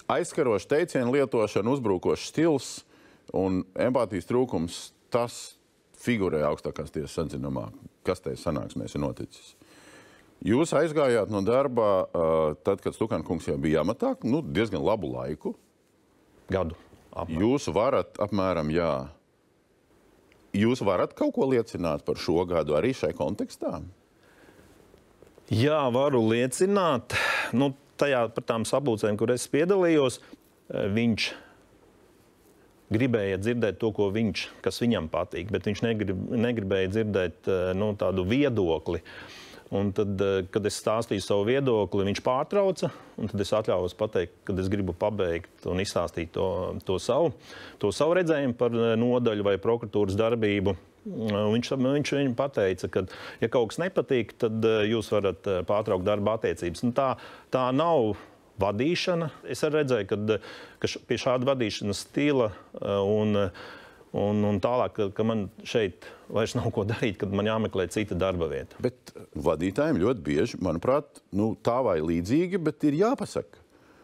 aizskaroša teicienu lietošana, uzbrukošs stils un empātijas trūkums, tas figurē augstākās tiesas atzinumā, kas te sanāksmēs ir noticis. Jūs aizgājāt no darba, tad, kad Stukana kungs jau bija amatā, diezgan labu laiku. Gadu. Jūs varat apmēram, jā. Jūs varat kaut ko liecināt par šo gadu arī šai kontekstā? Jā, varu liecināt. Par tām sapulcēm, kur es piedalījos, viņš gribēja dzirdēt to, kas viņam patīk, bet viņš negribēja dzirdēt tādu viedokli. Un tad, kad es stāstīju savu viedokli, viņš pārtrauca, un tad es atļāvos pateikt, kad es gribu pabeigt un izstāstīt to savu redzējumu par nodaļu vai prokuratūras darbību. Viņš pateica, ka, ja kaut kas nepatīk, tad jūs varat pārtraukt darba attiecības. Tā nav vadīšana. Es arī redzēju, ka pie šāda vadīšanas stila un tālāk, ka man šeit vairs nav ko darīt, kad man jāmeklē cita darba vieta. Bet vadītājiem ļoti bieži, manuprāt, tā vai līdzīgi, bet ir jāpasaka.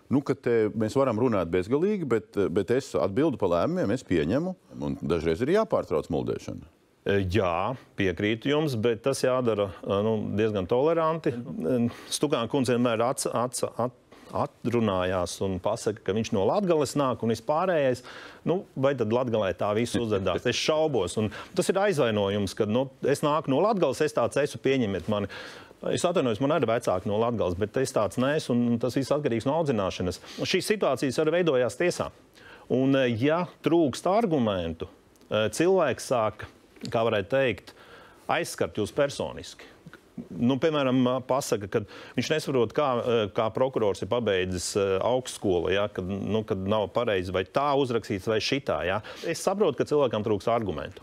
Ka mēs varam runāt bezgalīgi, bet es atbildu pa lēmumiem, es pieņemu, un dažreiz ir jāpārtrauc muldēšana. Jā, piekrītu jums, bet tas jādara diezgan toleranti. Stukana kundze vienmēr atrunājās un pasaka, ka viņš no Latgales nāk un vispārējais, vai tad Latgalē tā visu uzvedās? Es šaubos. Un tas ir aizvainojums, kad es nāku no Latgales, es tāds esmu, pieņemiet mani. Es atvainojos, man arī vecāki no Latgales, bet es tāds neesmu, un tas viss atkarīgs no audzināšanas. Šīs situācijas arī veidojās tiesā. Un ja trūkst argumentu, cilvēks sāk, kā varētu teikt, aizskart jūs personiski. Piemēram, pasaka, ka viņš nesaprot, kā prokurors ir pabeidzis augstskolu, ja, kad nav pareizi vai tā uzrakstīts vai šitā. Ja. Es saprotu, ka cilvēkam trūkst argumentu.